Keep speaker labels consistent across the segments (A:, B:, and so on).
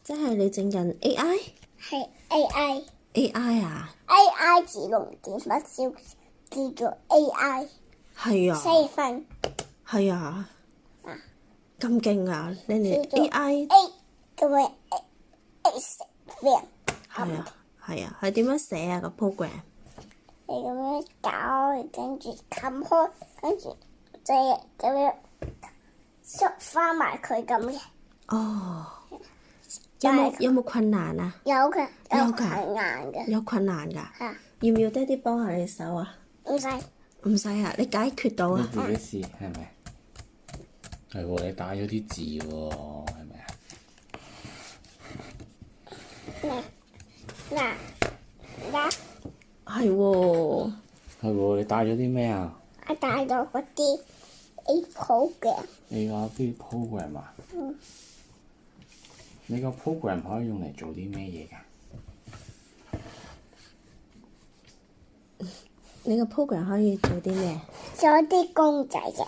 A: 即係你整緊 AI？
B: 係 AI。AI
A: 啊？
B: AI 自動電發燒叫做 AI。
A: 係啊。
B: 四分。
A: 係啊。咁勁啊！你連 AI
B: A 咁樣 A 食飯。
A: 係啊係啊，係點樣寫啊個 program？
B: 你咁樣搞，跟住冚開，跟住就咁樣縮翻埋佢咁嘅。
A: 哦。有冇困難啊？
B: 有嘅，有
A: 㗎
B: 困難嘅。
A: 有困難㗎？
B: 係。
A: 要唔要爹哋幫下你手啊？
B: 唔使。
A: 唔使啊，你解決到啊？
C: 你自己試係咪？係喎，你打咗啲字喎，係咪啊？
B: 嗱，
A: 係喎。
C: 係喎，你帶咗啲咩啊？
B: 我帶咗嗰啲 A 嘅。
C: 你個啲 program 啊？你個 program 可以用嚟做啲咩嘢㗎？
A: 你個 program 可以做啲咩？
B: 做啲公仔嘅。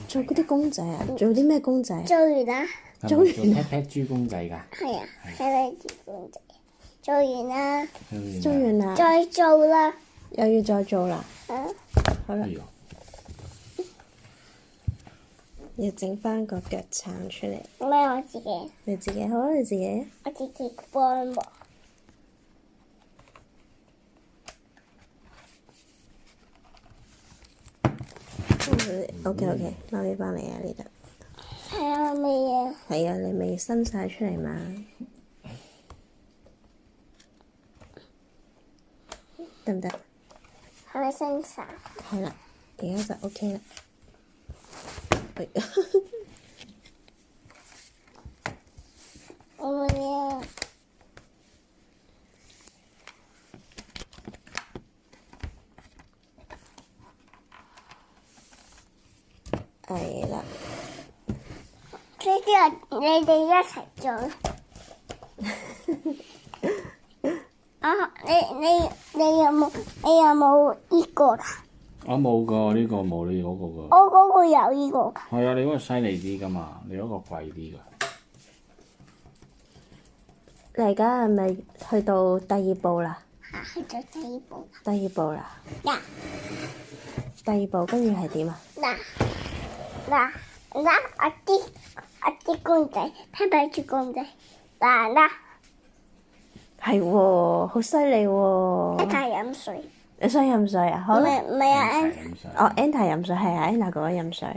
A: 做嗰啲公仔啊？做啲咩公仔？
B: 做完啦。
C: 做 pat pat 豬公仔㗎？
B: 係啊，係咪豬公仔？做完啦。
A: 做完啦。
B: 再做啦。
A: 又要再做啦。好啦。要整翻個腳撐出嚟。
B: 咩？我自己。
A: 你自己好啊？你自己。
B: 我自己幫我。
A: OK，媽咪幫你啊呢度。
B: 係啊，未啊。
A: 係啊，你未伸晒出嚟嘛？得唔得？
B: 係咪伸晒？
A: 係啦，而家就 OK 啦。
B: 我冇啊。
A: 係啦。
B: 呢啲你哋一齊做。你有冇呢個㗎？
C: 我冇㗎，呢個冇你嗰個㗎。
B: 我嗰個有呢個㗎。
C: 係啊，你嗰個犀利啲㗎嘛，你嗰個貴啲㗎。
A: 你而家係咪去到第二步啦？
B: 去到第二步。
A: 第二步啦。
B: 嗱。
A: 第二步跟住係點啊？
B: 嗱，我啲公仔，睇睇住公仔，嗱，
A: 係喎，好犀利喎！
B: 一齊飲水。
A: 你想飲水啊？好啦。
B: 唔係啊
A: Anta 飲水係啊 ，Anta 哥哥飲水。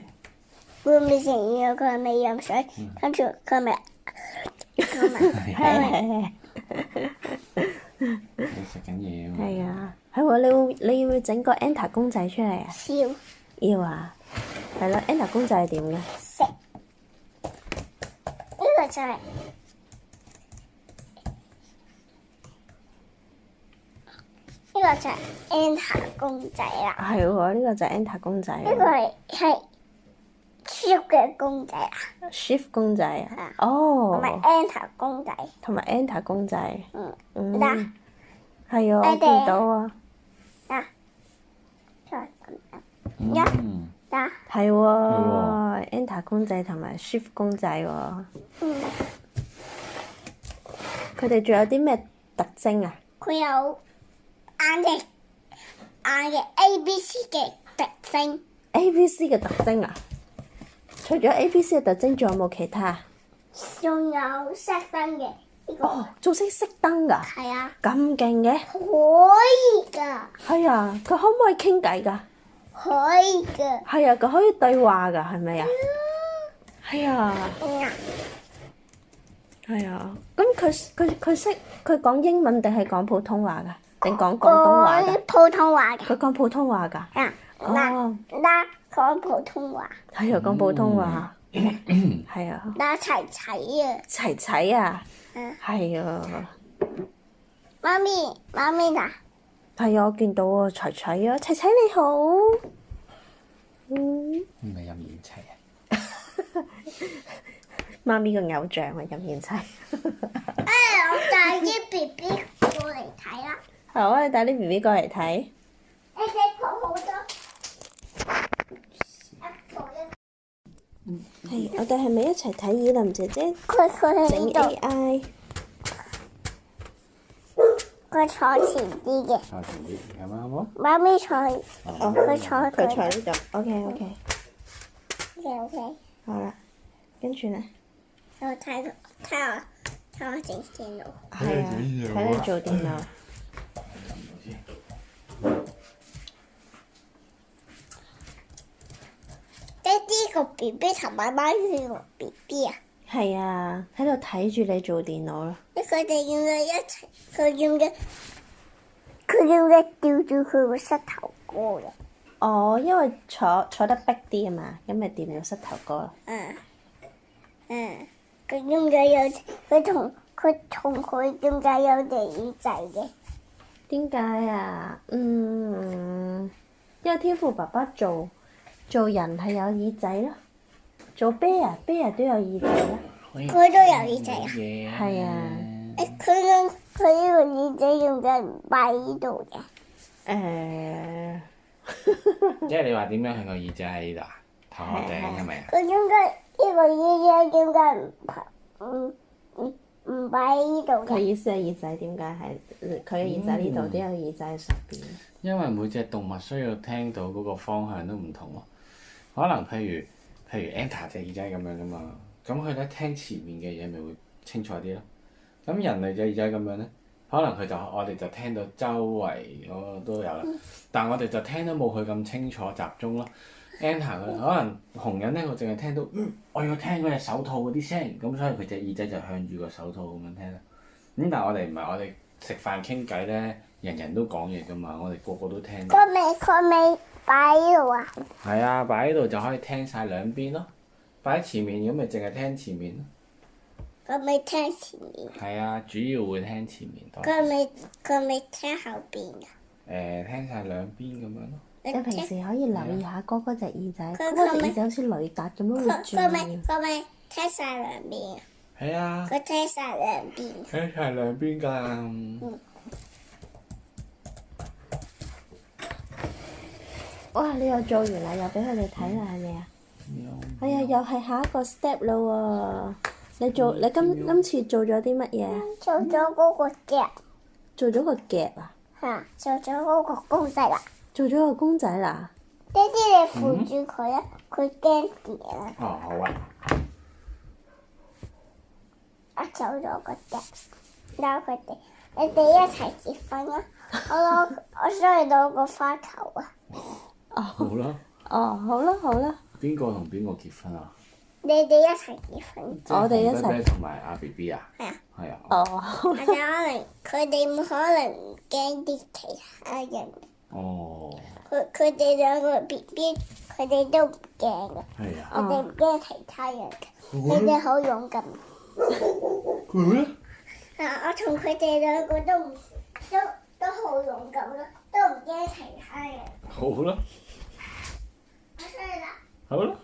B: 會唔會成日佢未飲水，跟住佢咪
A: 係。
C: 你食緊嘢啊嘛？
A: 係啊，係喎，你要唔要整個 Anta 公仔出嚟啊？
B: 笑。
A: 要啊。係咯 ，Anta 公仔係點嘅？
B: 食。呢個就係。呢個就係 Anta 公仔啦。
A: 係喎，呢個就係 Anta 公仔。
B: 呢個係 Shift 嘅公仔啊。
A: Shift 公仔啊。
B: 同埋 Anta 公仔。
A: 同埋 Anta 公仔。
B: 嗱。
A: 係啊，我見到啊。
B: 嗱。嗱。
A: 係喎 ，Anta 公仔同埋 Shift 公仔喎。佢哋仲有啲咩特徵啊？
B: 佢有硬嘅 ABC 嘅特徵。
A: ABC 嘅特徵啊？除咗 ABC 嘅特徵，仲有冇其他？
B: 仲有熄燈嘅呢個。
A: 哦，仲識熄燈㗎？
B: 係啊。
A: 咁勁嘅？
B: 可以㗎。
A: 係啊，佢可唔可以傾偈㗎？
B: 可以㗎。
A: 係啊，佢可以對話㗎，係咪啊？係啊。係啊，咁佢識佢講英文定係講普通話㗎？定講廣東話㗎？
B: 普通話嘅。
A: 佢講普通話㗎？
B: 講普通話。
A: 係啊，講普通話。係啊。
B: 齊齊啊。
A: 齊齊啊。係啊。
B: 媽咪嗱。
A: 係啊，我見到啊，齊齊啊，齊齊你好。
C: 唔係任賢齊啊！
A: 媽咪個偶像啊，任賢齊。
B: 我帶啲 BB 過嚟睇啦。
A: 好啊，你帶啲 BB 過嚟睇。
B: 你睇過好多。
A: 係，我哋係咪一齊睇以琳姐姐
B: 佢
A: 整 AI？
B: 佢坐前啲嘅，
C: 坐前啲，咁樣好冇？
B: 媽咪坐，
A: 哦，
B: 佢坐
A: 佢坐呢度。OK OK，
B: OK，
A: 好啦，跟住咧，
B: 我睇我整電腦。
A: 係啊，睇你做電腦。
B: 爹哋個 B B 同媽媽係個 B B 啊！
A: 係啊，喺度睇住你做電腦咯。
B: 佢哋要唔要一齊？佢要唔要吊住佢個膝頭哥嘅？
A: 哦，因為坐得逼啲啊嘛，咁咪掂到膝頭哥咯。
B: 佢要唔要有佢點解有隻耳仔嘅？
A: 點解啊？因為天父爸爸做人係有耳仔咯，做啤牙都有耳仔啦。
B: 佢都有耳仔啊！
A: 係啊。
B: 佢呢個耳仔點解唔擺呢度嘅？
C: 即係你話點樣係個耳仔喺呢度啊？頭殼頂係咪啊？
B: 佢點解呢個耳仔點解唔擺呢度
A: 佢
B: 嘅？
A: 意思係耳仔點解係佢嘅耳仔呢度都有耳仔喺上邊？
C: 因為每隻動物需要聽到嗰個方向都唔同咯。可能譬如 Anta 隻耳仔咁樣噶嘛，咁佢咧聽前面嘅嘢咪會清楚啲咯。咁人類隻耳仔咁樣咧，可能我哋就聽到周圍嗰個都有啦，但我哋就聽得冇佢咁清楚集中咯。Anta 佢可能紅人咧，我淨係聽到我要聽嗰隻手套嗰啲聲，咁所以佢隻耳仔就向住個手套咁樣聽啦。咁但係我哋唔係，我哋食飯傾偈咧，人人都講嘢噶嘛，我哋個個都聽到。
B: 佢未擺呢度啊？
C: 係啊，擺喺度就可以聽晒兩邊咯。擺喺前面咁咪淨係聽前面咯。
B: 佢未聽前面。
C: 係啊，主要會聽前面多。
B: 佢未聽後邊啊？
C: 聽晒兩邊咁樣咯。
A: 你平時可以留意下哥哥隻耳仔，
B: 佢
A: 哥哥隻耳仔好似雷達咁樣會轉。
B: 佢未聽晒兩邊啊？
C: 係啊，
B: 佢聽晒兩邊。
C: 聽晒兩邊㗎。
A: 哇！你又做完啦，又俾佢哋睇啦，係咪啊？哎呀，又係下一個 step 啦喎！你今次做咗啲乜嘢？
B: 做咗嗰個夾。
A: 做咗個夾啊！
B: 做咗嗰個公仔啦。
A: 做咗個公仔啦！
B: 爹哋，你扶住佢啊！佢驚跌啊！
C: 哦，好啊。
B: 我做咗個夾，然後你哋一齊結婚啊！我想去攞個花球啊！
C: 好啦。
A: 哦，好啦好啦。
C: 邊個同邊個結婚啊？
B: 你哋一齊結婚。
A: 我哋一齊。
C: 紅啤啤同埋阿 B B 啊？
B: 係啊。
C: 係啊。
A: 哦。
B: 佢哋唔可能唔驚啲其他人。
C: 哦。
B: 佢哋兩個 B B，佢哋都唔驚嘅。
C: 係啊。
B: 佢哋唔驚其他人嘅，佢哋好勇敢。
C: 佢咧？
B: 我同佢哋兩個都好勇敢咯，都唔驚其他人。
C: 好啦。
B: 我出去啦。
C: 好啦。